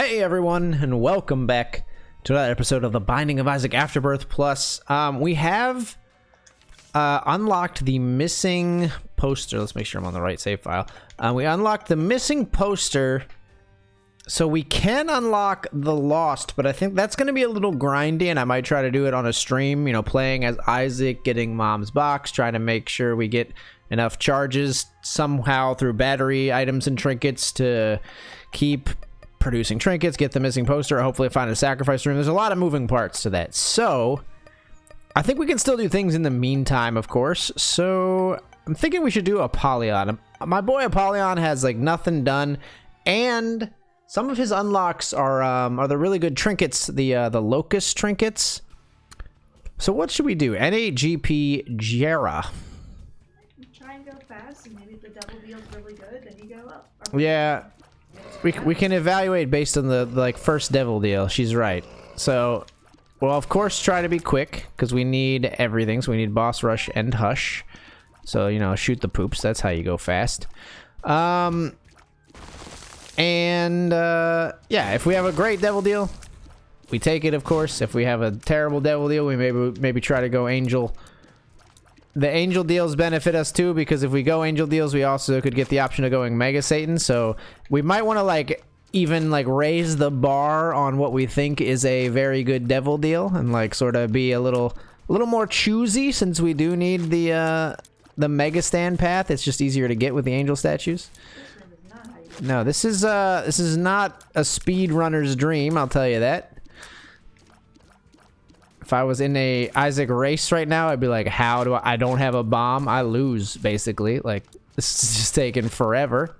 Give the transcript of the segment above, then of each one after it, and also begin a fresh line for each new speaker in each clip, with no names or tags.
Hey everyone, and welcome back to another episode of the Binding of Isaac Afterbirth Plus. We have unlocked the missing poster. Let's make sure I'm on the right save file. We unlocked the missing poster, so we can unlock the lost, but I think that's going to be a little grindy, and I might try to do it on a stream, you know, playing as Isaac, getting Mom's box, trying to make sure we get enough charges somehow through battery items and trinkets to keep producing trinkets, get the missing poster, or hopefully find a sacrifice room. There's a lot of moving parts to that, so I think we can still do things in the meantime, of course. So I'm thinking we should do Apollyon. My boy Apollyon has like nothing done, and some of his unlocks are the really good trinkets, the locust trinkets. So what should we do? NAGP GERA.
Try and go fast, and maybe if the double deal's really good, then you go up.
Yeah. We can evaluate based on the first devil deal. She's right. So we'll of course try to be quick because we need everything. So we need boss rush and hush. So you know, shoot the poops. That's how you go fast. Yeah, if we have a great devil deal, we take it. Of course, if we have a terrible devil deal, we maybe try to go angel. The angel deals benefit us too, because if we go angel deals, we also could get the option of going Mega Satan. So we might want to even raise the bar on what we think is a very good devil deal, and sort of be a little more choosy, since we do need the Mega Stand path. It's just easier to get with the angel statues. No, this is not a speedrunner's dream, I'll tell you that. If I was in a Isaac race right now, I'd be like, how do I don't have a bomb? I lose, basically. Like, this is just taking forever.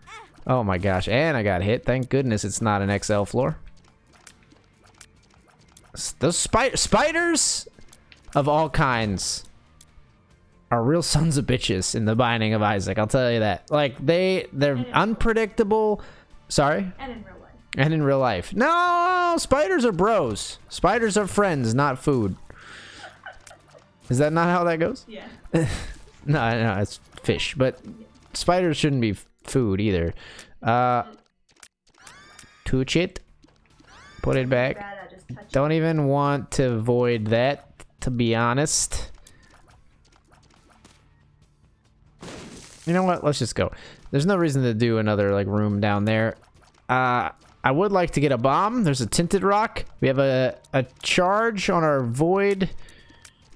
Oh my gosh, and I got hit. Thank goodness it's not an XL floor. Those spiders of all kinds are real sons of bitches in the Binding of Isaac, I'll tell you that. Like, they're unpredictable. Sorry?
And in real life.
And in real life. No, spiders are bros. Spiders are friends, not food. Is that not how that goes?
Yeah.
No, it's fish. But spiders shouldn't be food either. Touch it. Put it back. Don't even want to void that, to be honest. You know what? Let's just go. There's no reason to do another room down there. I would like to get a bomb. There's a tinted rock. We have a charge on our void,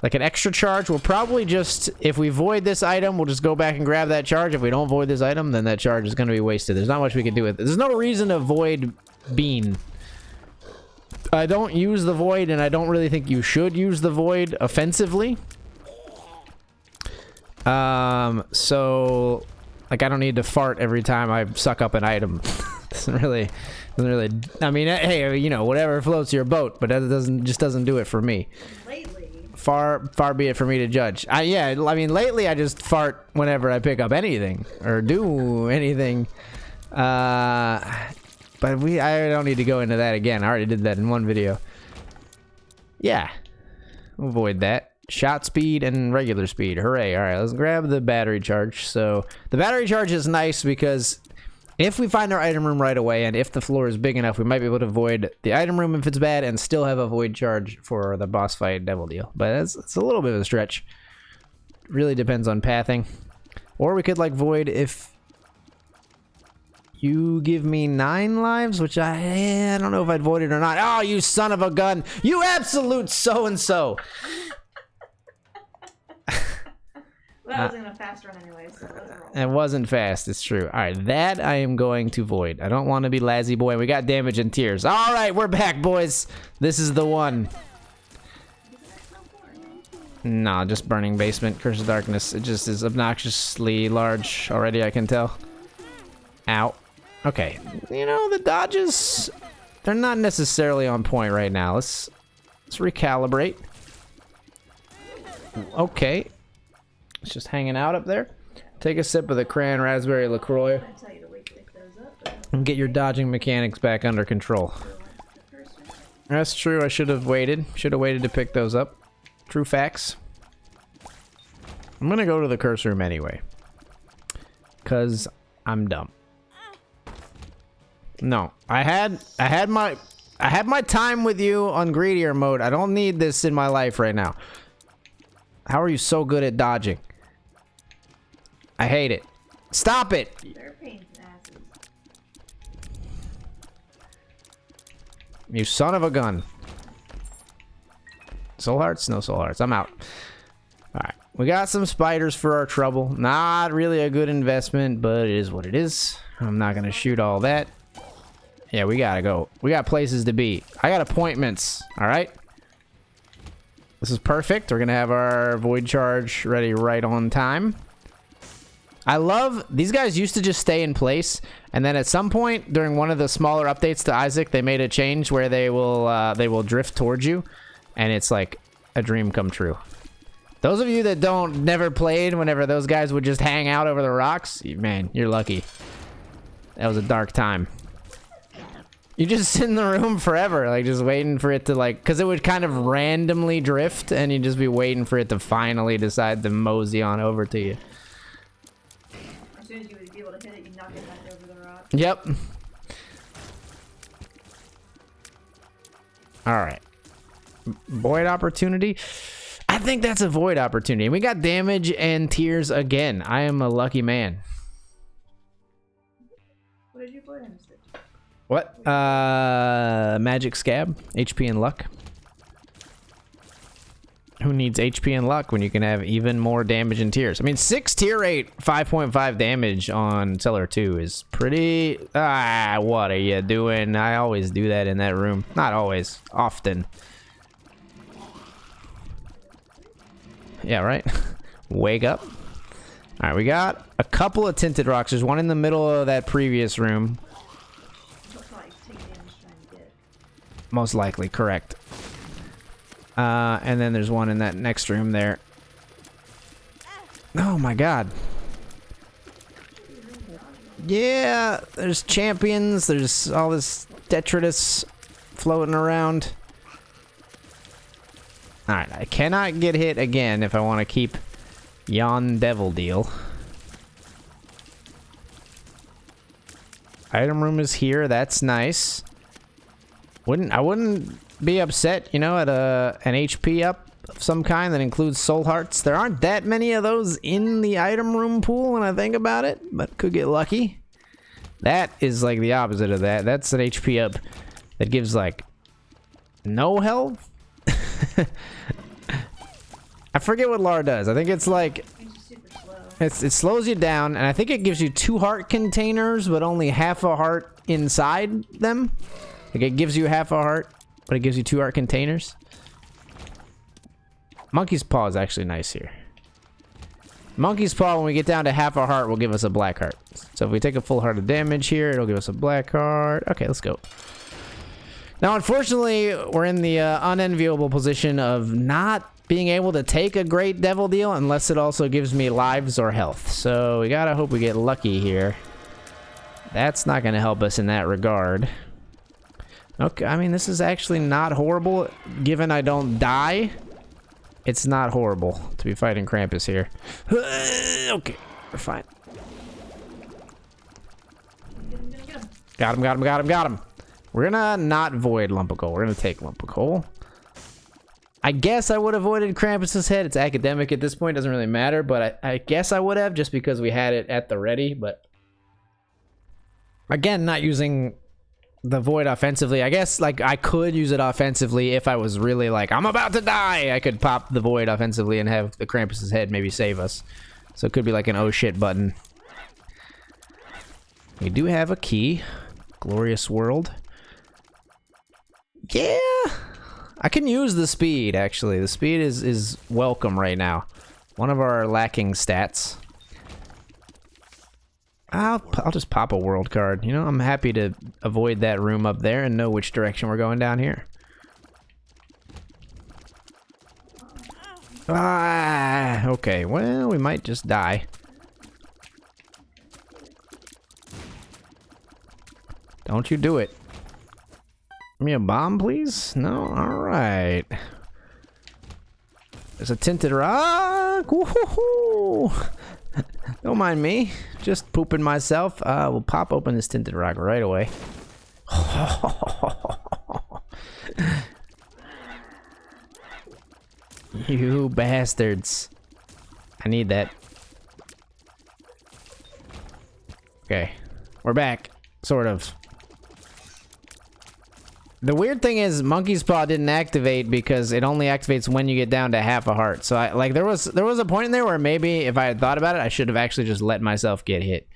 like an extra charge. We'll probably just, if we void this item, we'll just go back and grab that charge. If we don't void this item, then that charge is going to be wasted. There's not much we can do with it. There's no reason to void bean. I don't use the void, and I don't really think you should use the void offensively. So I don't need to fart every time I suck up an item. doesn't really, I mean, hey, you know, whatever floats your boat, but that doesn't do it for me.
Lately.
Far be it for me to judge. Yeah, I mean, lately I just fart whenever I pick up anything or do anything. But I don't need to go into that again. I already did that in one video. Yeah, avoid that. Shot speed and regular speed. Hooray. All right, let's grab the battery charge. So the battery charge is nice because if we find our item room right away, and if the floor is big enough, we might be able to avoid the item room if it's bad and still have a void charge for the boss fight devil deal. But it's a little bit of a stretch. Really depends on pathing. Or we could void if you give me 9 lives, which I don't know if I'd void it or not. Oh, you son of a gun. You absolute so-and-so.
Well, that wasn't a fast run anyway, so it wasn't roll.
It wasn't fast, it's true. Alright, that I am going to void. I don't want to be lazy boy. We got damage and tears. Alright, we're back, boys. This is the one. Nah, just burning basement. Curse of Darkness. It just is obnoxiously large already, I can tell. Ow. Okay. You know, the dodges, they're not necessarily on point right now. Let's recalibrate. Okay. It's just hanging out up there. Take a sip of the cran raspberry LaCroix and get your dodging mechanics back under control. That's true. I should have waited. Should have waited to pick those up. True facts. I'm gonna go to the curse room anyway, because I'm dumb. No. I had my time with you on greedier mode. I don't need this in my life right now. How are you so good at dodging? I hate it. Stop it!
They're pains in asses.
You son of a gun. Soul hearts? No soul hearts. I'm out. Alright. We got some spiders for our trouble. Not really a good investment, but it is what it is. I'm not gonna shoot all that. Yeah, we gotta go. We got places to be. I got appointments. Alright? This is perfect. We're gonna have our void charge ready right on time. I love these guys used to just stay in place, and then at some point during one of the smaller updates to Isaac, they made a change where they will drift towards you, and it's like a dream come true. Those of you that never played whenever those guys would just hang out over the rocks, man, you're lucky. That was a dark time. You just sit in the room forever, like just waiting for it to because it would kind of randomly drift, and you'd just be waiting for it to finally decide to mosey on over to you.
As soon as you would be able to hit it, you knock it back over the rock.
Yep. Alright. Void opportunity? I think that's a void opportunity. We got damage and tears again. I am a lucky man.
What did you put in, Mr.?
What? Magic scab, HP and luck. Who needs HP and luck when you can have even more damage and tears? I mean, 6 tier 8, 5.5 damage on Cellar 2 is pretty... what are you doing? I always do that in that room. Not always, often. Yeah, right? Wake up. Alright, we got a couple of tinted rocks. There's one in the middle of that previous room. Most likely, correct. And then there's one in that next room there. Oh my god. Yeah, there's champions. There's all this detritus floating around. Alright, I cannot get hit again if I want to keep yon devil deal. Item room is here. That's nice. I wouldn't be upset, you know, at an HP up of some kind that includes soul hearts. There aren't that many of those in the item room pool when I think about it, but could get lucky. That is like the opposite of that. That's an HP up that gives like no health. I forget what Lar does. I think it's like it slows you down, and I think it gives you 2 heart containers, but only half a heart inside them. Like it gives you half a heart, but it gives you 2 heart containers. Monkey's Paw is actually nice here. Monkey's Paw, when we get down to half a heart, will give us a black heart. So if we take a full heart of damage here, it'll give us a black heart. Okay, let's go. Now, unfortunately, we're in the unenviable position of not being able to take a great devil deal unless it also gives me lives or health. So we gotta hope we get lucky here. That's not gonna help us in that regard. Okay, I mean, this is actually not horrible. Given I don't die, it's not horrible to be fighting Krampus here. Okay, we're fine. Got him, got him, got him, got him. We're gonna not void Lump of Coal. We're gonna take Lump of Coal. I guess I would have avoided Krampus's head. It's academic at this point. Doesn't really matter, but I guess I would have just because we had it at the ready. But again, not using the void offensively. I guess like I could use it offensively if I was really like, I'm about to die. I could pop the void offensively and have the Krampus's head maybe save us. So it could be like an oh shit button. We do have a key. Glorious world. Yeah, I can use the speed, actually. The speed is welcome right now. One of our lacking stats. I'll just pop a world card. You know, I'm happy to avoid that room up there and know which direction we're going down here. Okay, well, we might just die. Don't you do it. Give me a bomb, please? No? Alright. There's a tinted rock. Woohoo! Don't mind me. Just pooping myself. We'll pop open this tinted rock right away. You bastards. I need that. Okay. We're back. Sort of. The weird thing is Monkey's Paw didn't activate because it only activates when you get down to half a heart. So there was a point in there where maybe if I had thought about it, I should have actually just let myself get hit.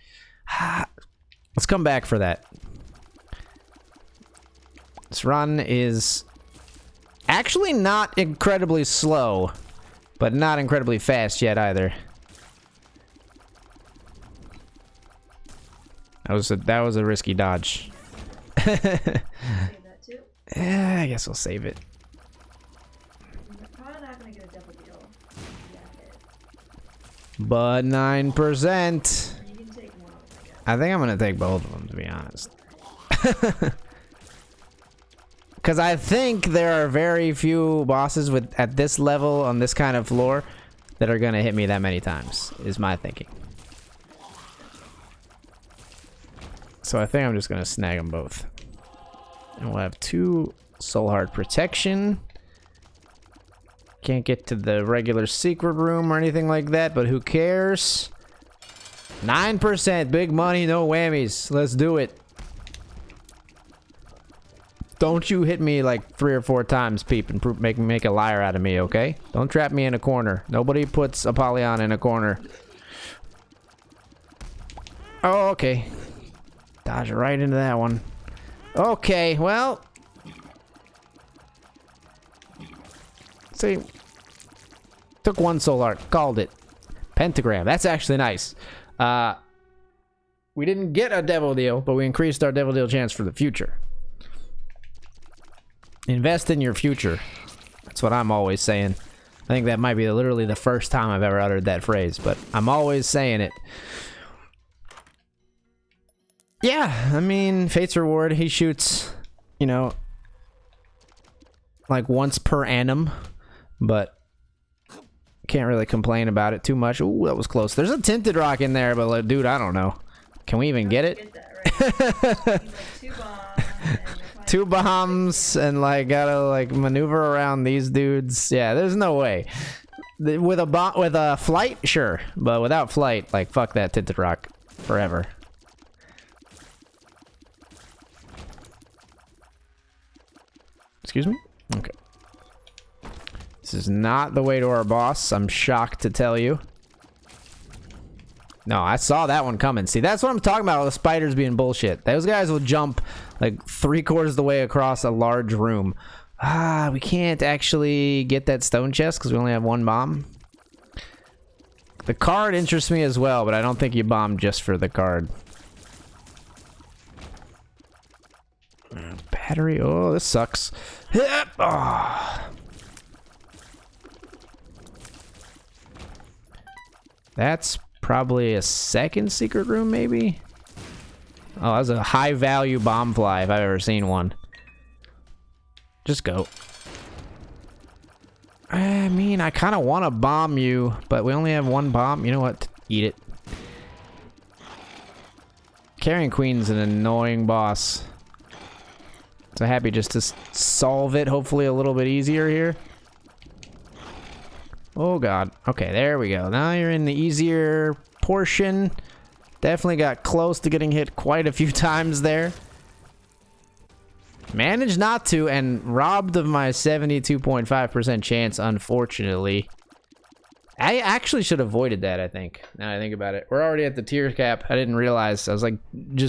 Let's come back for that. This run is actually not incredibly slow, but not incredibly fast yet either. That was a risky dodge. Yeah, I guess we'll save it.
You're probably not gonna get a double deal.
But 9%.
You can take one of them, I guess.
I think I'm gonna take both of them, to be honest. Because I think there are very few bosses at this level on this kind of floor that are gonna hit me that many times, is my thinking. So I think I'm just gonna snag them both. And we'll have 2 soul heart protection. Can't get to the regular secret room or anything like that, but who cares? 9%, big money, no whammies. Let's do it. Don't you hit me like 3 or 4 times, Peep, and make a liar out of me, okay? Don't trap me in a corner. Nobody puts Apollyon in a corner. Oh, okay. Dodge right into that one. Okay, well. See. Took 1 soul heart. Called it. Pentagram. That's actually nice. We didn't get a devil deal, but we increased our devil deal chance for the future. Invest in your future. That's what I'm always saying. I think that might be literally the first time I've ever uttered that phrase, but I'm always saying it. Yeah, I mean, Fate's Reward, he shoots, you know, like once per annum, but can't really complain about it too much. Ooh, that was close. There's a tinted rock in there, but like, dude, I don't know. Can we even get it?
Get that, right? Like 2 bombs. And
2 bombs and like gotta like maneuver around these dudes. Yeah, there's no way. With a flight, sure, but without flight, like fuck that tinted rock forever. Excuse me? Okay. This is not the way to our boss. I'm shocked to tell you. No, I saw that one coming. See, that's what I'm talking about with the spiders being bullshit. Those guys will jump like 3/4 of the way across a large room. We can't actually get that stone chest because we only have 1 bomb. The card interests me as well, but I don't think you bomb just for the card. Battery. Oh, this sucks. Oh. That's probably a 2nd secret room, maybe? Oh, that's a high value bomb fly if I've ever seen one. Just go. I mean, I kind of want to bomb you, but we only have 1 bomb. You know what? Eat it. Carrion Queen's an annoying boss. So happy just to solve it, hopefully a little bit easier here. Oh god. Okay, there we go. Now you're in the easier portion. Definitely got close to getting hit quite a few times there. Managed not to, and robbed of my 72.5% chance, unfortunately. I actually should have avoided that, I think. Now I think about it. We're already at the tier cap. I didn't realize. I was like,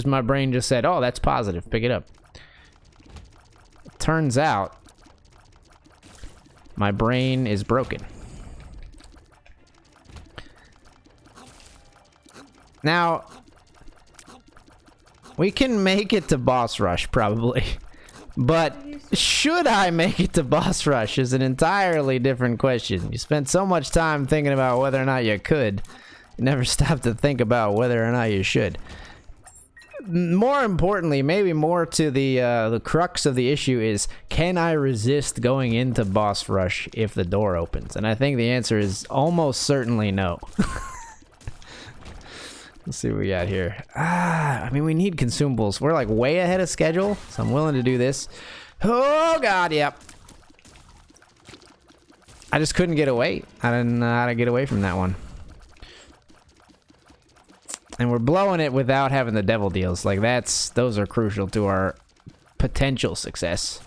my brain just said, oh, that's positive. Pick it up. Turns out, my brain is broken. Now, we can make it to boss rush, probably. But should I make it to boss rush is an entirely different question. You spent so much time thinking about whether or not you could. You never stop to think about whether or not you should. More importantly, maybe more to the crux of the issue is, can I resist going into boss rush if the door opens? And I think the answer is almost certainly no. Let's see what we got here. I mean, we need consumables. We're like way ahead of schedule, so I'm willing to do this. Oh god, yep. I just couldn't get away. I didn't know how to get away from that one. And we're blowing it without having the devil deals. Like those are crucial to our potential success.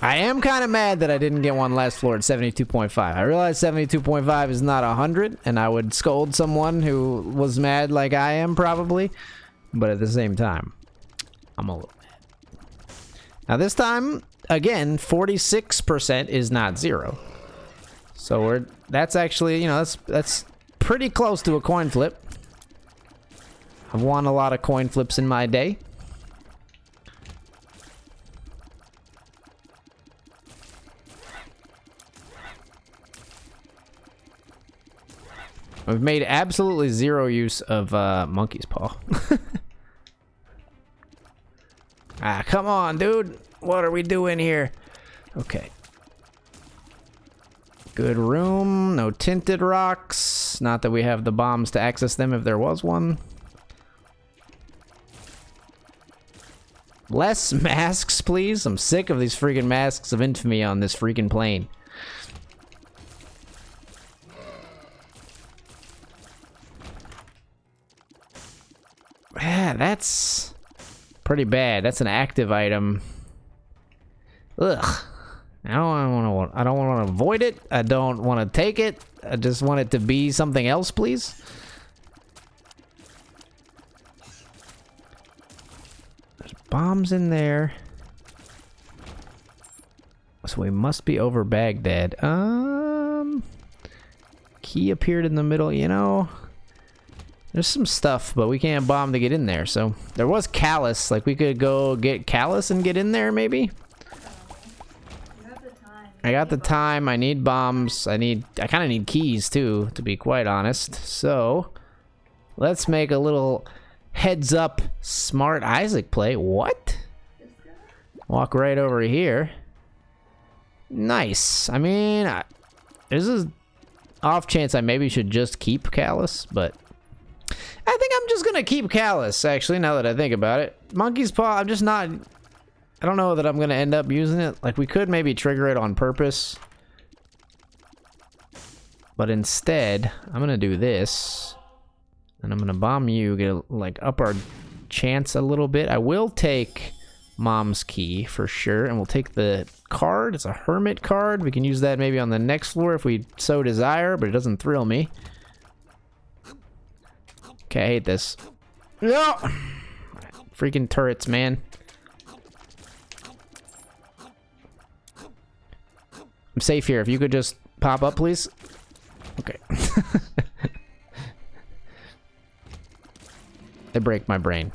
I am kind of mad that I didn't get one last floor at 72.5. I realize 72.5 is not 100, and I would scold someone who was mad like I am probably. But at the same time, I'm a little mad. Now this time, again, 46% is not 0. So that's actually, you know, that's pretty close to a coin flip. I've won a lot of coin flips in my day. We've made absolutely 0 use of monkey's paw. Ah, come on, dude. What are we doing here? Okay. Good room. No tinted rocks. Not that we have the bombs to access them if there was one. Less masks, please. I'm sick of these freaking masks of infamy on this freaking plane. Yeah, that's pretty bad. That's an active item. Ugh. I don't want to avoid it. I don't want to take it. I just want it to be something else, please. There's bombs in there. So we must be over Baghdad. Key appeared in the middle, you know. There's some stuff, but we can't bomb to get in there. So there was Callus. Like we could go get Callus and get in there, maybe. I got the time. I need bombs. I kind of need keys too, to be quite honest. So let's make a little heads up smart Isaac play. What? Walk right over here. Nice. I mean, there's an off chance I maybe should just keep Callus, but I think I'm just gonna keep Callus, actually, now that I think about it. Monkey's Paw, I'm just not... I don't know that I'm gonna end up using it. Like, we could maybe trigger it on purpose. But instead, I'm gonna do this. And I'm gonna bomb you, get, like, up our chance a little bit. I will take Mom's Key, for sure. And we'll take the card. It's a Hermit card. We can use that maybe on the next floor if we so desire, but it doesn't thrill me. Okay, I hate this. No! Freaking turrets, man. I'm safe here. If you could just pop up, please. Okay. They break my brain.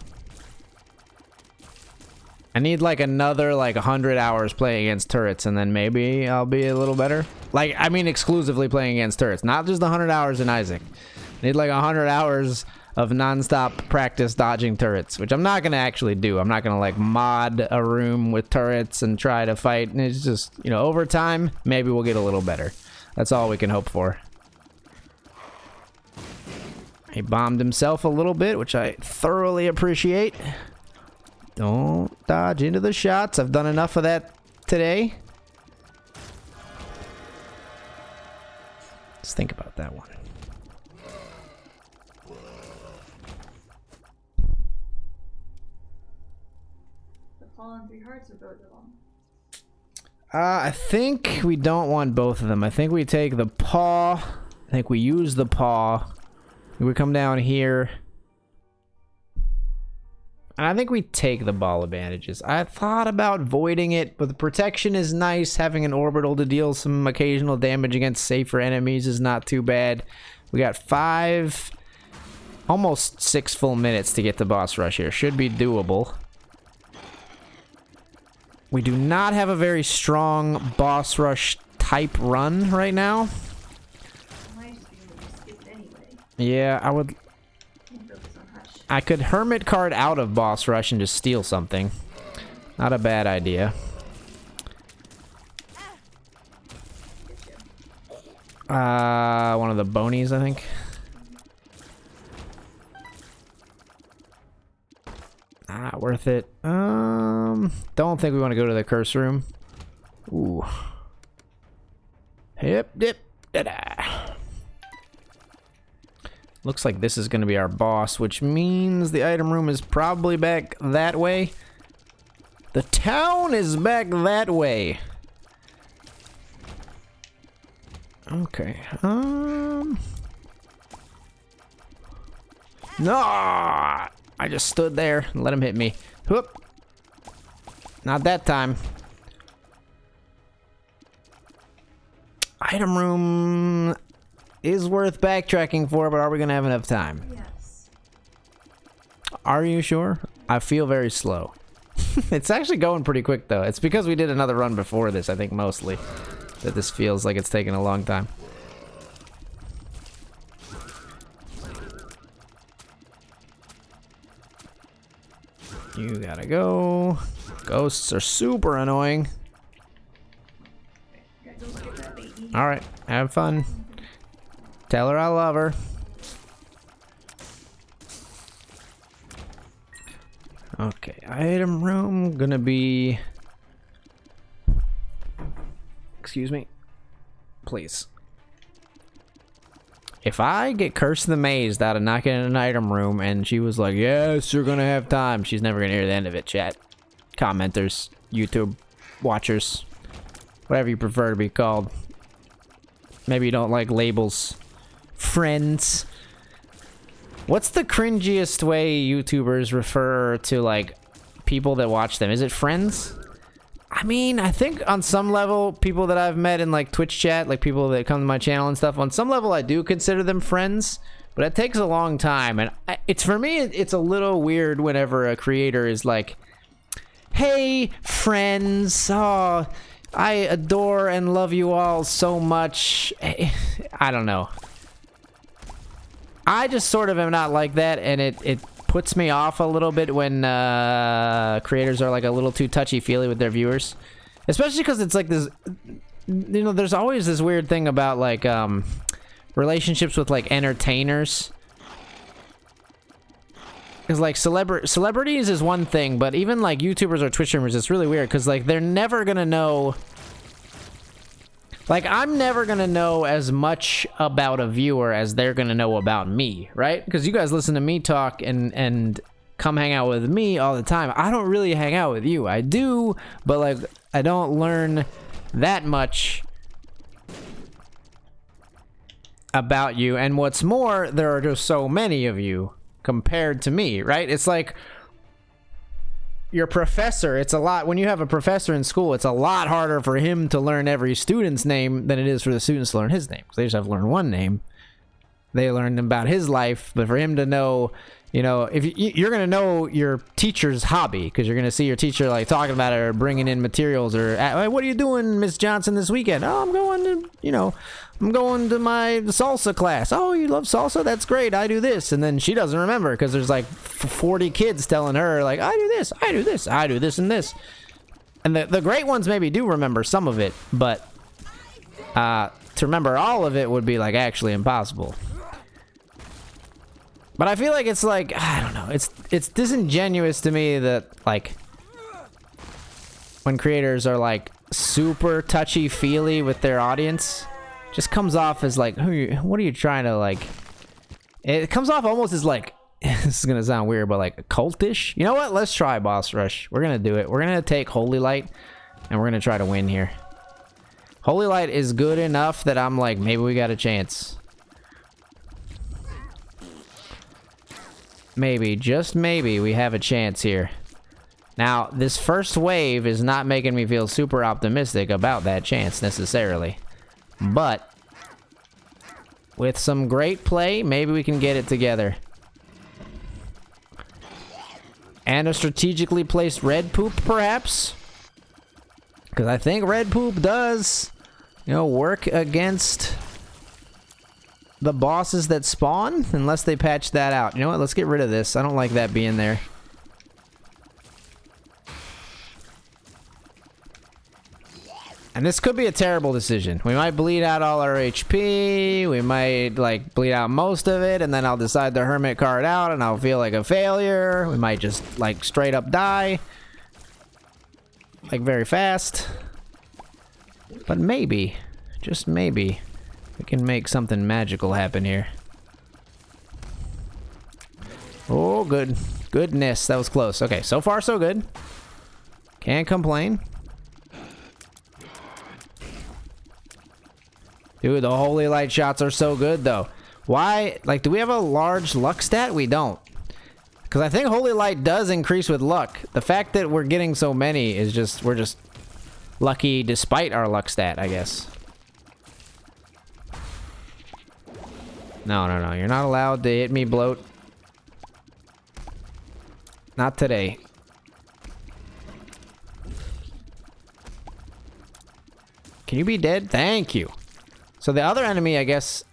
I need like another like 100 hours playing against turrets, and then maybe I'll be a little better. Like, I mean exclusively playing against turrets, not just the 100 hours in Isaac. I need like 100 hours of non-stop practice dodging turrets, which I'm not gonna actually do. I'm not gonna like mod a room with turrets and try to fight. And it's just, you know, over time, maybe we'll get a little better. That's all we can hope for. He bombed himself a little bit, which I thoroughly appreciate. Don't dodge into the shots. I've done enough of that today. Let's think about that one.
On 3 hearts or both of them?
I think we don't want both of them. I think we take the paw. I think we use the paw. We come down here. And I think we take the ball of bandages. I thought about voiding it, but the protection is nice. Having an orbital to deal some occasional damage against safer enemies is not too bad. We got 5, almost 6 full minutes to get the boss rush here. Should be doable. We do not have a very strong boss rush type run right now. Yeah, I could Hermit card out of boss rush and just steal something. Not a bad idea. One of the bonies, I think. Not worth it. Don't think we want to go to the curse room. Ooh. Hip, dip, da-da. Looks like this is going to be our boss, which means the item room is probably back that way. The town is back that way. Okay. No! I just stood there and let him hit me. Whoop. Not that time. Item room is worth backtracking for, but are we gonna have enough time?
Yes.
Are you sure? I feel very slow. It's actually going pretty quick though. It's because we did another run before this, I think mostly, that this feels like it's taking a long time. You gotta go. Ghosts are super annoying.
Gotta go get that baby.
Alright, have fun. Tell her I love her. Okay, item room gonna be... Excuse me. Please. If I get Curse of the Mazed out of knocking in an item room and she was like, yes, you're gonna have time, she's never gonna hear the end of it, chat. Commenters, YouTube watchers, whatever you prefer to be called. Maybe you don't like labels. Friends. What's the cringiest way YouTubers refer to, like, people that watch them? Is it friends? I mean, I think on some level, people that I've met in, like, Twitch chat, like, people that come to my channel and stuff, on some level I do consider them friends, but it takes a long time, and it's, for me, it's a little weird whenever a creator is like, hey, friends, oh, I adore and love you all so much. I don't know. I just sort of am not like that, and it puts me off a little bit when creators are like a little too touchy-feely with their viewers. Especially because it's like this, you know, there's always this weird thing about like relationships with like entertainers. Because like celebrities is one thing, but even like YouTubers or Twitch streamers, it's really weird because like they're never gonna know. Like, I'm never gonna know as much about a viewer as they're gonna know about me, right? Because you guys listen to me talk and come hang out with me all the time. I don't really hang out with you. I do, but like, I don't learn that much about you. And what's more, there are just so many of you compared to me, right? It's like your professor, it's a lot, when you have a professor in school, it's a lot harder for him to learn every student's name than it is for the students to learn his name. Because they just have to learn one name. They learned about his life, but for him to know, you know, if you're going to know your teacher's hobby, because you're going to see your teacher like talking about it or bringing in materials or, hey, what are you doing, Miss Johnson, this weekend? Oh, I'm going to, you know, I'm going to my salsa class. Oh, you love salsa? That's great. I do this. And then she doesn't remember because there's like 40 kids telling her like, I do this, I do this, I do this and this. And the great ones maybe do remember some of it, but to remember all of it would be like actually impossible. But I feel like it's like, I don't know, it's disingenuous to me that like when creators are like super touchy-feely with their audience, just comes off as like, what are you trying to like, it comes off almost as like, this is gonna sound weird, but like cultish. You know what, let's try boss rush. We're gonna do it. We're gonna take Holy Light and we're gonna try to win here. Holy Light is good enough that I'm like, maybe we got a chance. Maybe, just maybe, we have a chance here. Now, this first wave is not making me feel super optimistic about that chance, necessarily. But, with some great play, maybe we can get it together. And a strategically placed red poop, perhaps? Because I think red poop does, you know, work against the bosses that spawn, unless they patch that out. You know what? Let's get rid of this. I don't like that being there. And this could be a terrible decision. We might bleed out all our HP. We might, like, bleed out most of it, and then I'll decide the hermit card out, and I'll feel like a failure. We might just, like, straight up die. Like, very fast. But maybe, just maybe, we can make something magical happen here. Oh, good. Goodness, that was close. Okay, so far so good. Can't complain. Dude, the holy light shots are so good, though. Why? Like, do we have a large luck stat? We don't. Because I think holy light does increase with luck. The fact that we're getting so many is just... we're just lucky despite our luck stat, I guess. No, no, no. You're not allowed to hit me, bloat. Not today. Can you be dead? Thank you. So the other enemy, I guess...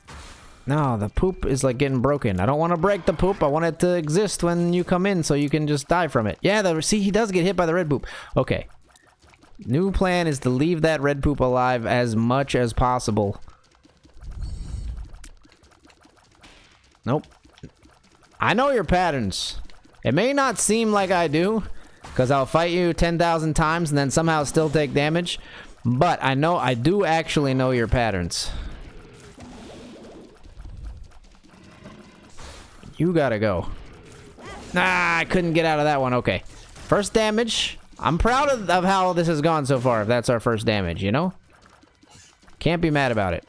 no, the poop is like getting broken. I don't want to break the poop. I want it to exist when you come in so you can just die from it. Yeah, see, he does get hit by the red poop. Okay. New plan is to leave that red poop alive as much as possible. Nope. I know your patterns. It may not seem like I do, because I'll fight you 10,000 times and then somehow still take damage. But I know, I do actually know your patterns. You gotta go. Nah, I couldn't get out of that one. Okay. First damage. I'm proud of how this has gone so far, if that's our first damage, you know? Can't be mad about it.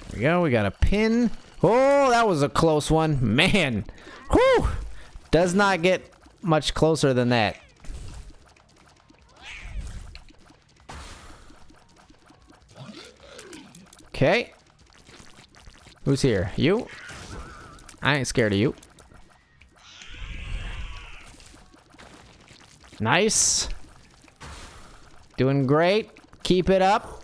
There we go. We got a pin. Oh, that was a close one. Man. Whew. Does not get much closer than that. Okay. Who's here? You? I ain't scared of you. Nice. Doing great. Keep it up.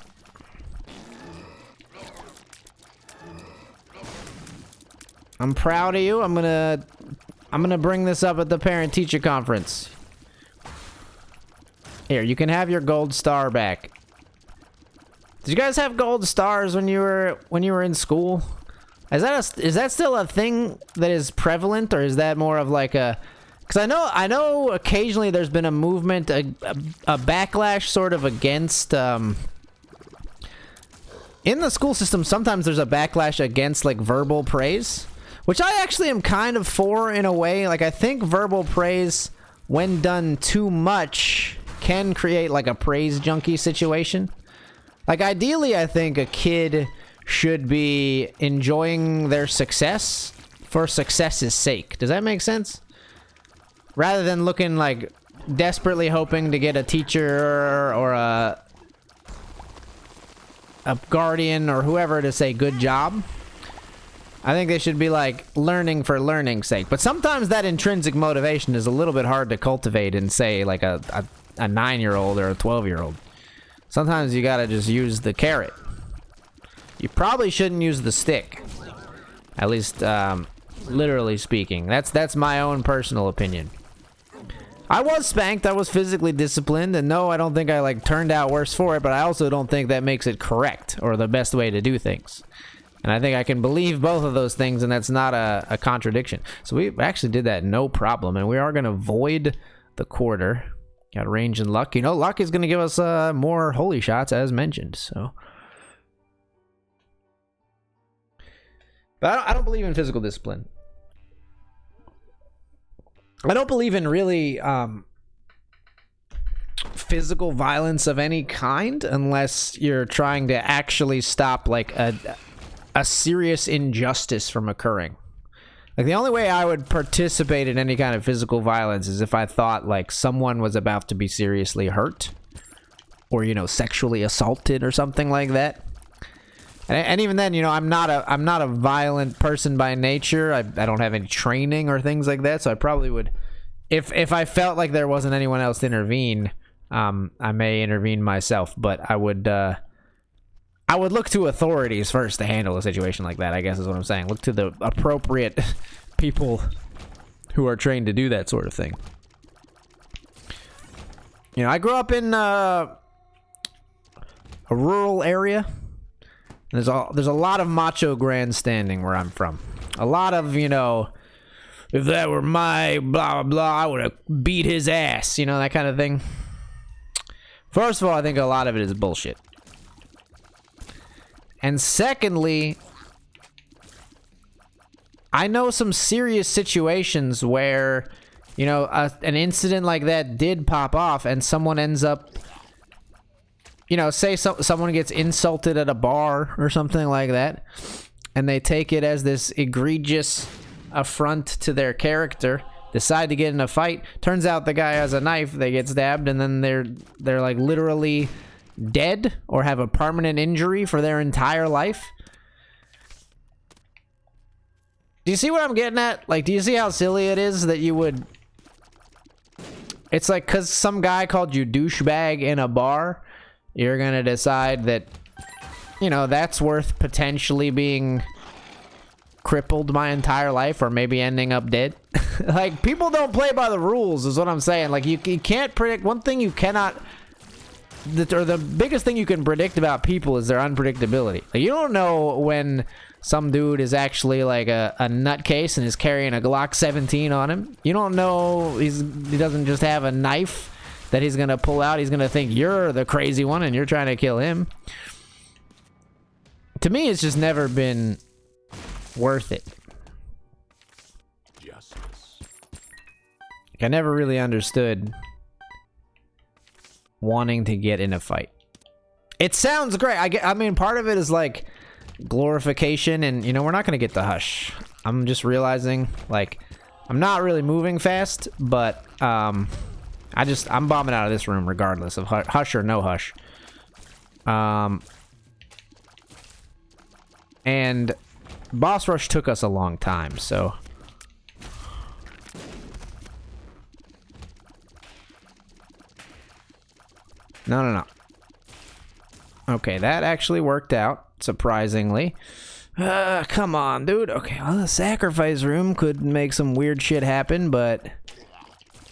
I'm proud of you. I'm gonna bring this up at the parent-teacher conference. Here, you can have your gold star back. Did you guys have gold stars when you were in school? Is that still a thing that is prevalent, or is that more of like a? Because I know occasionally there's been a movement, a backlash sort of against. In the school system, sometimes there's a backlash against like verbal praise, which I actually am kind of for in a way. Like, I think verbal praise, when done too much, can create like a praise junkie situation. Like, ideally, I think a kid should be enjoying their success for success's sake. Does that make sense? Rather than looking like desperately hoping to get a teacher or a guardian or whoever to say good job. I think they should be like learning for learning's sake. But sometimes that intrinsic motivation is a little bit hard to cultivate in, say, like a 9-year-old or a 12-year-old. Sometimes you gotta just use the carrot. You probably shouldn't use the stick. At least, literally speaking. That's my own personal opinion. I was spanked, I was physically disciplined, and no, I don't think I like turned out worse for it, but I also don't think that makes it correct or the best way to do things. And I think I can believe both of those things, and that's not a contradiction. So we actually did that no problem, and we are going to void the quarter. Got range and luck. You know, luck is going to give us more holy shots, as mentioned. So, but I don't believe in physical discipline. I don't believe in really physical violence of any kind unless you're trying to actually stop like a serious injustice from occurring. Like, the only way I would participate in any kind of physical violence is if I thought like someone was about to be seriously hurt or, you know, sexually assaulted or something like that. And even then, you know, I'm not a violent person by nature. I don't have any training or things like that, so I probably would, if I felt like there wasn't anyone else to intervene, I may intervene myself. But I would look to authorities first to handle a situation like that, I guess is what I'm saying. Look to the appropriate people who are trained to do that sort of thing. You know, I grew up in a rural area. There's a lot of macho grandstanding where I'm from. A lot of, you know, if that were my blah, blah, blah, I would have beat his ass. You know, that kind of thing. First of all, I think a lot of it is bullshit. And secondly, I know some serious situations where, you know, an incident like that did pop off and someone ends up, you know, say someone gets insulted at a bar or something like that, and they take it as this egregious affront to their character, decide to get in a fight. Turns out the guy has a knife, they get stabbed, and then they're like literally dead or have a permanent injury for their entire life. Do you see what I'm getting at? Like, do you see how silly it is that you would... It's like, because some guy called you douchebag in a bar, you're gonna decide that, you know, that's worth potentially being crippled my entire life or maybe ending up dead. Like, people don't play by the rules is what I'm saying. Like, you can't predict. One thing you cannot... or the biggest thing you can predict about people is their unpredictability. Like, you don't know when some dude is actually like a nutcase and is carrying a Glock 17 on him. You don't know he doesn't just have a knife that he's gonna pull out. He's gonna think you're the crazy one and you're trying to kill him. To me, it's just never been worth it. Justice. I never really understood wanting to get in a fight. It sounds great. I mean, part of it is like glorification, and you know, we're not gonna get the hush. I'm just realizing, like, I'm not really moving fast, but I'm bombing out of this room regardless of hush or no hush. And boss rush took us a long time, so no. Okay, that actually worked out, surprisingly. Come on, dude. Okay, well, the sacrifice room could make some weird shit happen, but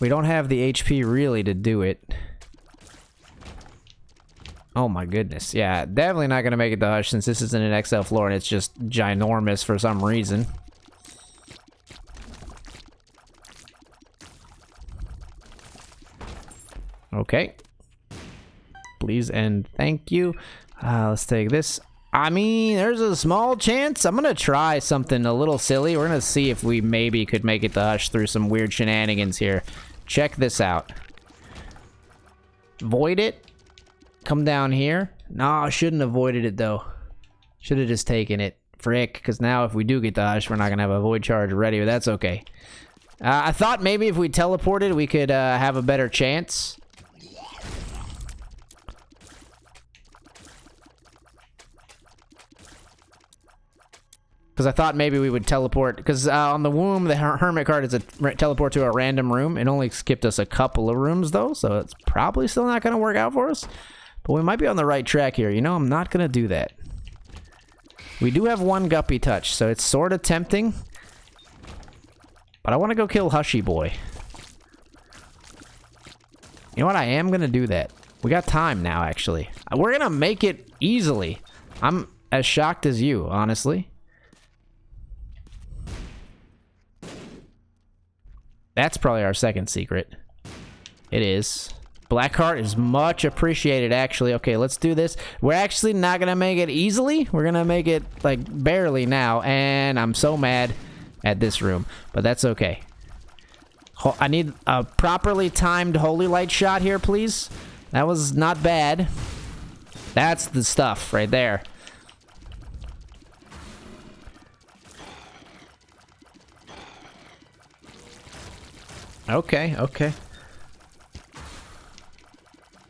we don't have the HP really to do it. Oh my goodness. Yeah, definitely not going to make it to hush since this isn't an XL floor and it's just ginormous for some reason. Okay. Please and thank you. Let's take this. I mean, there's a small chance. I'm gonna try something a little silly. We're gonna see if we maybe could make it to hush through some weird shenanigans here. Check this out. Void it. Come down here. No, I shouldn't have voided it though. Should have just taken it. Frick, because now if we do get the hush, we're not gonna have a void charge ready, but that's okay. I thought maybe if we teleported, we could have a better chance. Because I thought maybe we would teleport. Because on the womb, the hermit card is a teleport to a random room. It only skipped us a couple of rooms, though. So it's probably still not going to work out for us. But we might be on the right track here. You know, I'm not going to do that. We do have one guppy touch. So it's sort of tempting. But I want to go kill Hushy Boy. You know what? I am going to do that. We got time now, actually. We're going to make it easily. I'm as shocked as you, honestly. That's probably our second secret. It is. Blackheart is much appreciated, actually. Okay, let's do this. We're actually not going to make it easily. We're going to make it, like, barely now. And I'm so mad at this room. But that's okay. I need a properly timed holy light shot here, please. That was not bad. That's the stuff right there. Okay, okay.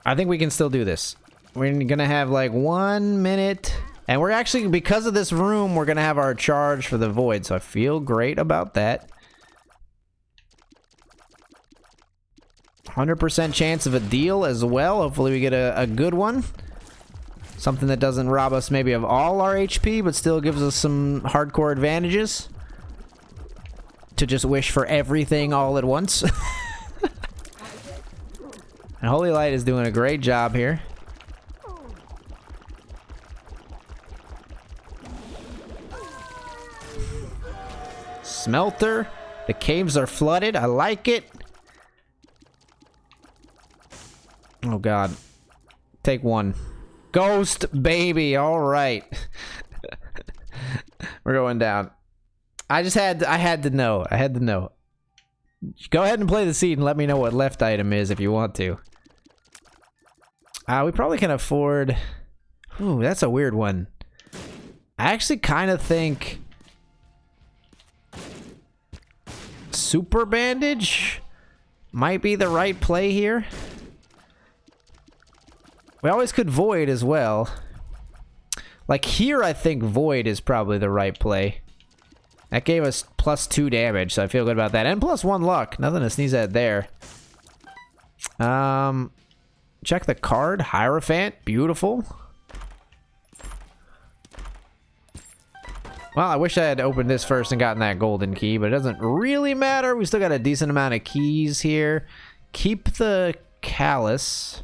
I think we can still do this. We're gonna have like 1 minute. And we're actually, because of this room, we're gonna have our charge for the void. So I feel great about that. 100% chance of a deal as well. Hopefully we get a good one. Something that doesn't rob us maybe of all our HP, but still gives us some hardcore advantages. to just wish for everything all at once. And Holy Light is doing a great job here. Smelter. The caves are flooded. I like it. Oh, God. Take one. Ghost baby. All right. We're going down. I had to know. I had to know. Go ahead and play the seed and let me know what left item is if you want to. We probably can afford... Ooh, that's a weird one. I actually kind of think... Super Bandage might be the right play here. We always could Void as well. Like here, I think Void is probably the right play. That gave us +2 damage, so I feel good about that. And +1 luck. Nothing to sneeze at there. Check the card. Hierophant. Beautiful. Well, I wish I had opened this first and gotten that golden key, but it doesn't really matter. We still got a decent amount of keys here. Keep the Callus.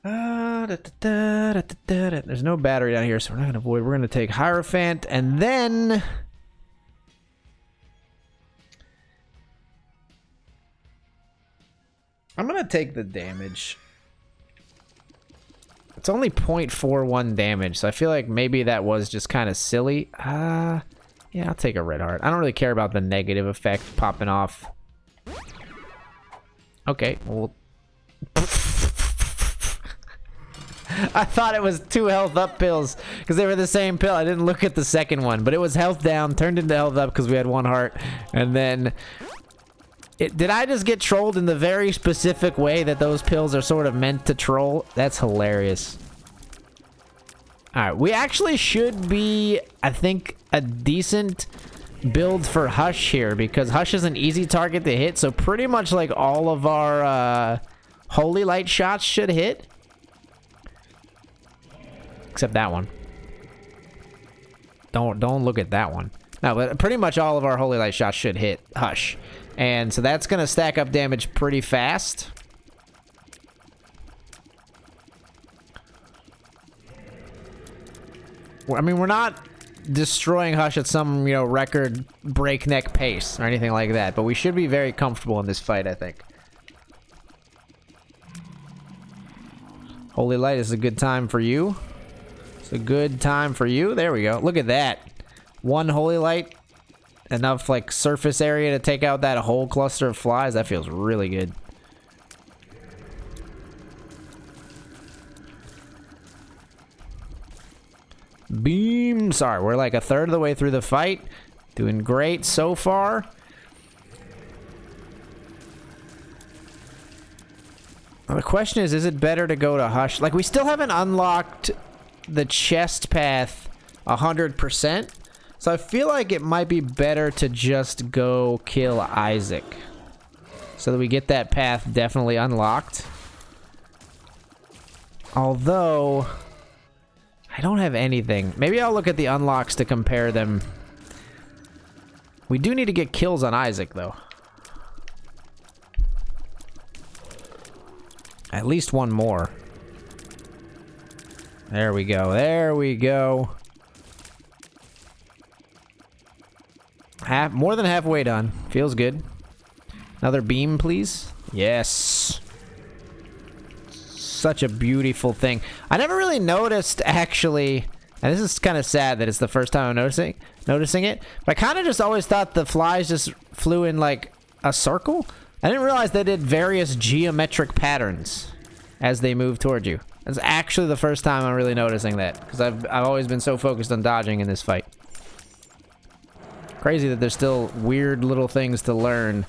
There's no battery down here, so we're not going to avoid. We're going to take Hierophant, and then... I'm going to take the damage. It's only 0.41 damage, so I feel like maybe that was just kind of silly. Yeah, I'll take a red heart. I don't really care about the negative effect popping off. Okay, well... I thought it was 2 health up pills because they were the same pill. I didn't look at the second one, but it was health down, turned into health up because we had 1 heart, and then... Did I just get trolled in the very specific way that those pills are sort of meant to troll? That's hilarious. Alright, we actually should be, I think, a decent build for Hush here, because Hush is an easy target to hit, so pretty much like all of our Holy Light shots should hit. Except that one. Don't look at that one. No, but pretty much all of our Holy Light shots should hit Hush. And so that's going to stack up damage pretty fast. I mean, we're not destroying Hush at some, you know, record breakneck pace or anything like that, but we should be very comfortable in this fight, I think. Holy Light is a good time for you. It's a good time for you. There we go. Look at that. 1 Holy Light. Enough, like, surface area to take out that whole cluster of flies. That feels really good. Beam. Sorry, we're like a third of the way through the fight. Doing great so far. Well, the question is it better to go to Hush? Like, we still haven't unlocked the chest path 100%. So I feel like it might be better to just go kill Isaac. So that we get that path definitely unlocked. Although... I don't have anything. Maybe I'll look at the unlocks to compare them. We do need to get kills on Isaac, though. At least 1 more. There we go. There we go. More than halfway done. Feels good. Another beam, please. Yes. Such a beautiful thing. I never really noticed, actually, and this is kind of sad that it's the first time I'm noticing it, but I kind of just always thought the flies just flew in, like, a circle. I didn't realize they did various geometric patterns as they move toward you. That's actually the first time I'm really noticing that, because I've always been so focused on dodging in this fight. Crazy that there's still weird little things to learn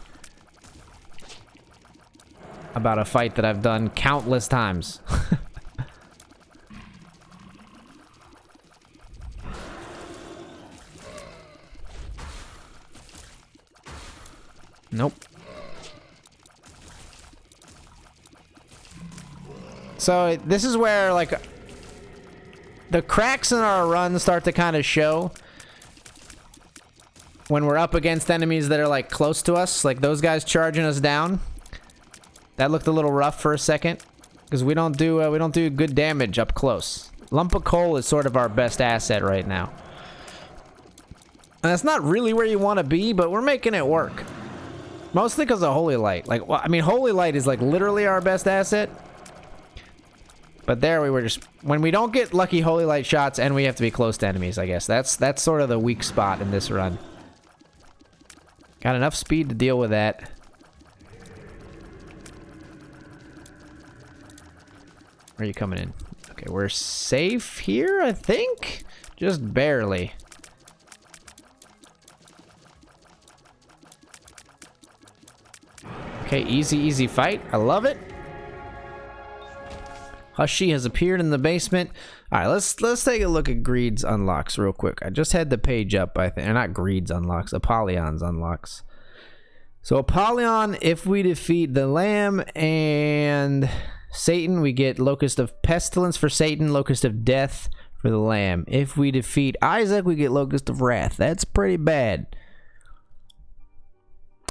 about a fight that I've done countless times. Nope. So this is where, like, the cracks in our run start to kind of show when we're up against enemies that are like close to us, like those guys charging us down. That looked a little rough for a second because we don't do good damage up close. Lump of coal is sort of our best asset right now. And that's not really where you want to be, but we're making it work. Mostly because of Holy Light. Like, well, I mean, Holy Light is like literally our best asset. But there we were just... When we don't get lucky Holy Light shots and we have to be close to enemies, I guess. That's sort of the weak spot in this run. Got enough speed to deal with that. Where are you coming in? Okay, we're safe here, I think? Just barely. Okay, easy fight. I love it. Hushy has appeared in the basement. All right, let's take a look at Greed's unlocks real quick. I just had the page up, I think. Not Greed's unlocks, Apollyon's unlocks. So Apollyon, if we defeat the Lamb and Satan, we get Locust of Pestilence for Satan, Locust of Death for the Lamb. If we defeat Isaac, we get Locust of Wrath. That's pretty bad.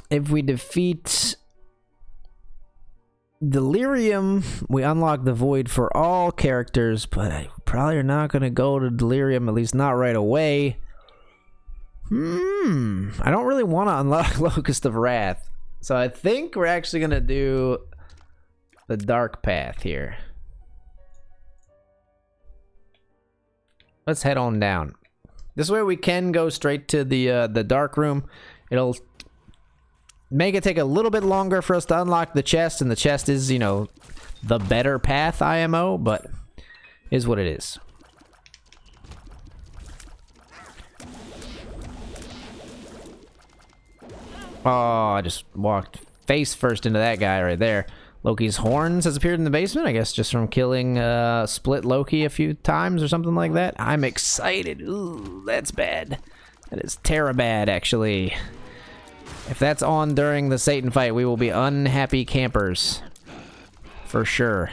If we defeat Delirium, we unlock the Void for all characters, but I probably are not going to go to Delirium, at least not right away. I don't really want to unlock Locust of Wrath, so I think we're actually going to do the Dark Path here. Let's head on down. This way we can go straight to the Dark Room. It'll make it take a little bit longer for us to unlock the chest, and the chest is, you know, the better path IMO, but is what it is. Oh, I just walked face first into that guy right there. Loki's horns has appeared in the basement, I guess just from killing Split Loki a few times or something like that. I'm excited. Ooh, that's bad. That is terra bad, actually. If that's on during the Satan fight, we will be unhappy campers. For sure.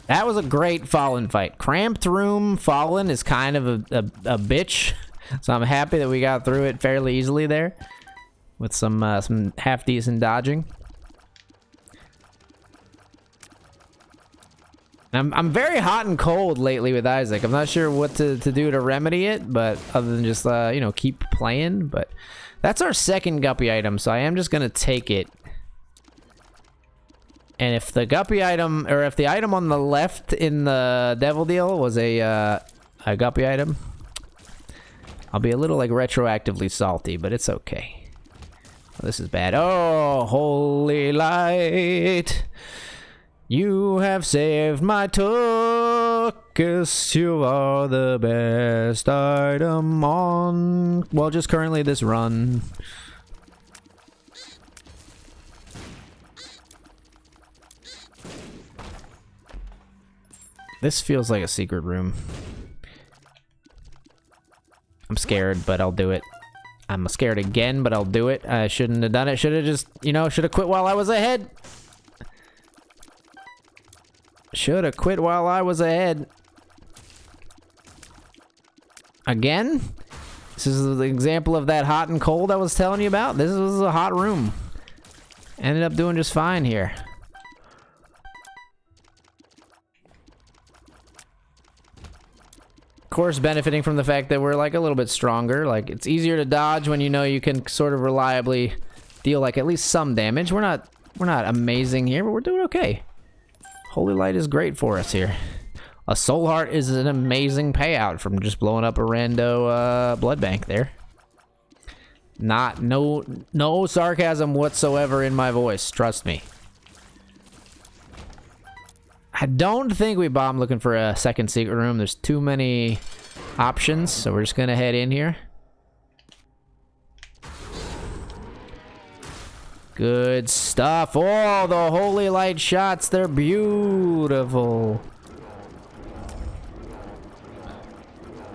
That was a great Fallen fight. Cramped Room Fallen is kind of a bitch. So I'm happy that we got through it fairly easily there. With some half-decent dodging. I'm very hot and cold lately with Isaac. I'm not sure what to do to remedy it, but other than just, you know, keep playing. But that's our second guppy item, so I am just going to take it. And if the guppy item, or if the item on the left in the devil deal was a guppy item, I'll be a little, like, retroactively salty, but it's okay. Oh, this is bad. Oh, Holy Light. You have saved my tuchus. You are the best item on, well, just currently this run. This feels like a secret room. I'm scared, but I'll do it. I'm scared again, but I'll do it. I shouldn't have done it. Should have just, you know, should have quit while I was ahead. Should have quit while I was ahead. Again? This is the example of that hot and cold I was telling you about. This was a hot room. Ended up doing just fine here. Of course, benefiting from the fact that we're like a little bit stronger. Like, it's easier to dodge when you know you can sort of reliably deal like at least some damage. We're not amazing here, but we're doing okay. Holy Light is great for us here. A Soul Heart is an amazing payout from just blowing up a rando blood bank there. No sarcasm whatsoever in my voice, trust me. I don't think we bomb looking for a second secret room. There's too many options, so we're just gonna head in here. Good stuff. Oh, the Holy Light shots, they're beautiful.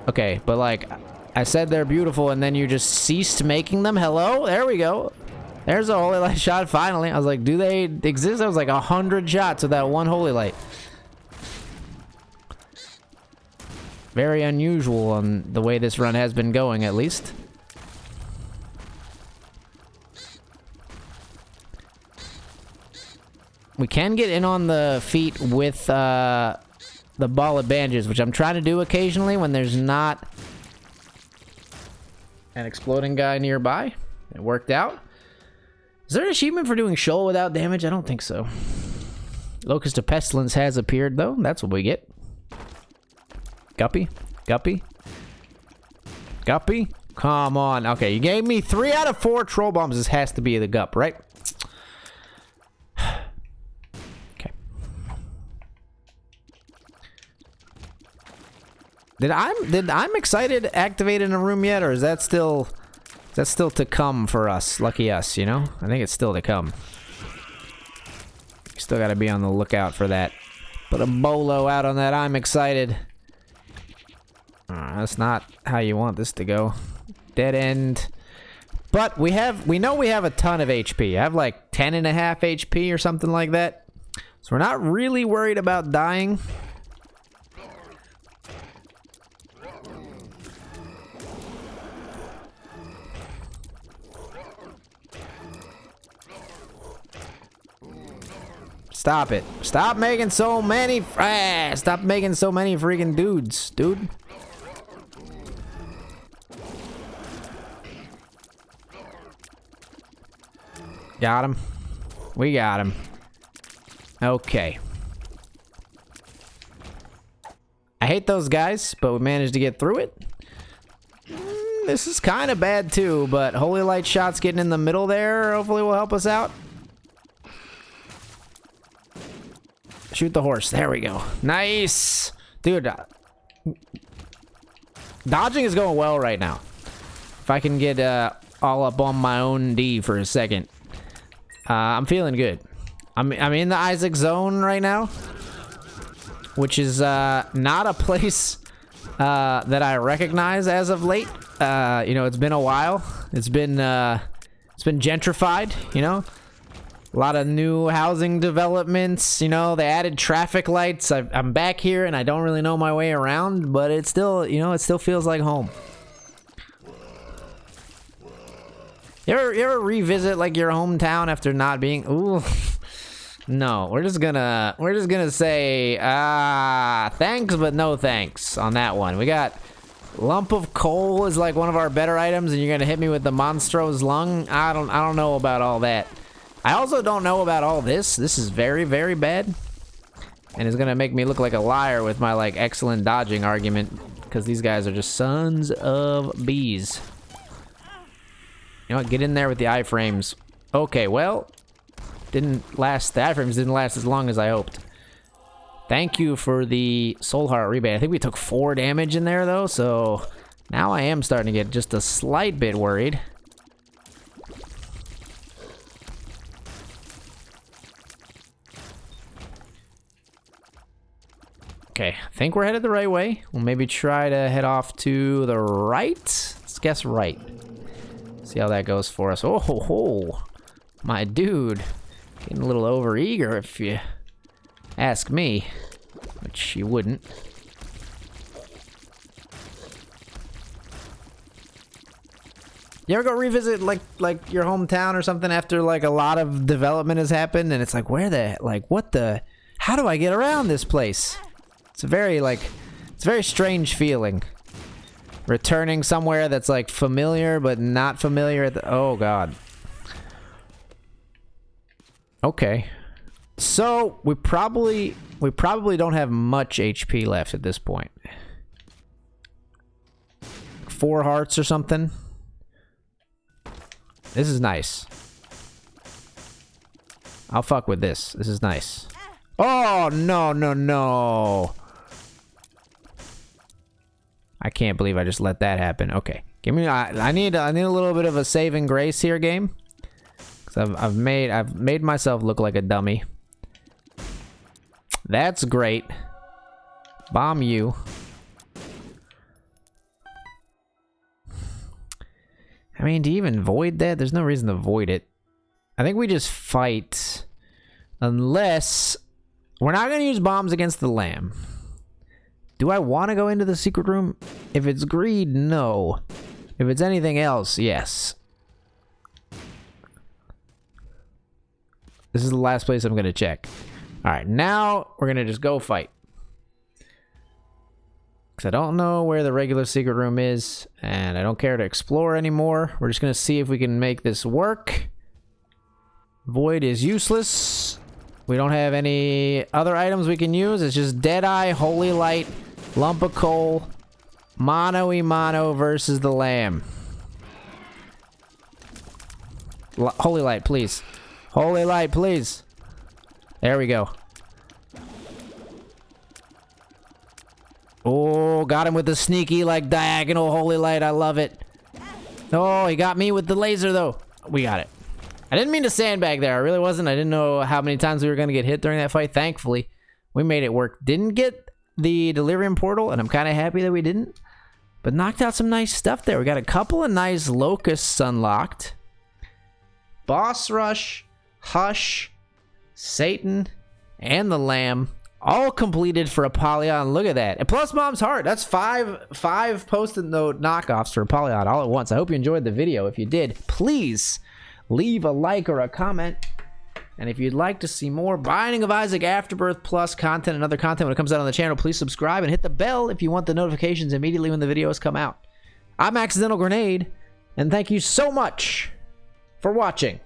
Okay, but like, I said they're beautiful and then you just ceased making them. Hello? There we go. There's a Holy Light shot finally. I was like, do they exist? I was like 100 shots with that one Holy Light. very unusual on the way this run has been going, at least. We can get in on the feet with the ball of bandages, which I'm trying to do occasionally when there's not an exploding guy nearby. It worked out. Is there an achievement for doing shoal without damage? I don't think so. Locust of Pestilence has appeared, though. That's what we get. Guppy? Guppy? Guppy? Come on. Okay, you gave me 3 out of 4 troll bombs. This has to be the Gup, right? Okay. Did I'm excited activate in a room yet, or is that still to come for us? Lucky us, you know? I think it's still to come. Still gotta be on the lookout for that. Put a bolo out on that. I'm excited. That's not how you want this to go. Dead end. But we know we have a ton of HP. I have like 10.5 HP or something like that. So we're not really worried about dying. Stop it. Stop making so many... stop making so many freaking dudes, dude. Got him. We got him. Okay. I hate those guys, but we managed to get through it. This is kind of bad too, but Holy Light shots getting in the middle there hopefully will help us out. Shoot the horse. There we go. Nice. Dude, dodging is going well right now. If I can get all up on my own D for a second. I'm feeling good. I'm in the Isaac zone right now, which is not a place that I recognize as of late. You know, it's been a while. It's been gentrified, you know? A lot of new housing developments, you know, they added traffic lights. I'm back here and I don't really know my way around, but it still, you know, it still feels like home. You ever revisit like your hometown after not being, ooh. No, we're just gonna say, thanks, but no thanks on that one. We got lump of coal is like one of our better items and you're gonna hit me with the Monstro's lung. I don't know about all that. I also don't know about all this. This is very, very bad. And it's gonna make me look like a liar with my like excellent dodging argument because these guys are just sons of bees. You know what? Get in there with the iframes. Okay, well, didn't last. The iframes didn't last as long as I hoped. Thank you for the soul heart rebate. I think we took 4 damage in there though, so now I am starting to get just a slight bit worried. Okay, I think we're headed the right way. We'll maybe try to head off to the right. Let's guess right. See how that goes for us. Oh, ho, ho. My dude. Getting a little overeager if you ask me. Which you wouldn't. You ever go revisit like your hometown or something after like a lot of development has happened and it's like, where the, like, what the, how do I get around this place? It's a very, like, it's a very strange feeling. Returning somewhere that's, like, familiar but not familiar at the... Oh, God. Okay. So, we probably don't have much HP left at this point. 4 hearts or something. This is nice. I'll fuck with this. This is nice. Oh, no, no, no. I can't believe I just let that happen. Okay, give me. I need a little bit of a saving grace here, game. Cause I've made myself look like a dummy. That's great. Bomb you. I mean, do you even void that? There's no reason to void it. I think we just fight, unless we're not gonna use bombs against the lamb. Do I want to go into the secret room? If it's greed, no. If it's anything else, yes. This is the last place I'm going to check. Alright, now we're going to just go fight. Because I don't know where the regular secret room is, and I don't care to explore anymore. We're just going to see if we can make this work. Void is useless. We don't have any other items we can use. It's just Deadeye, Holy Light, Lump of Coal, Mono versus the Lamb. Holy Light, please. Holy Light, please. There we go. Oh, got him with the sneaky, like, diagonal Holy Light. I love it. Oh, he got me with the laser, though. We got it. I didn't mean to sandbag there. I really wasn't. I didn't know how many times we were going to get hit during that fight. Thankfully, we made it work. Didn't get the delirium portal, and I'm kind of happy that we didn't. But knocked out some nice stuff there. We got a couple of nice locusts unlocked. Boss Rush, Hush, Satan, and the Lamb. All completed for Apollyon. Look at that. And plus Mom's Heart. That's five Post-it note knockoffs for Apollyon all at once. I hope you enjoyed the video. If you did, please leave a like or a comment. And if you'd like to see more Binding of Isaac Afterbirth Plus content and other content when it comes out on the channel, please subscribe and hit the bell if you want the notifications immediately when the videos come out. I'm Accidental Grenade, and thank you so much for watching.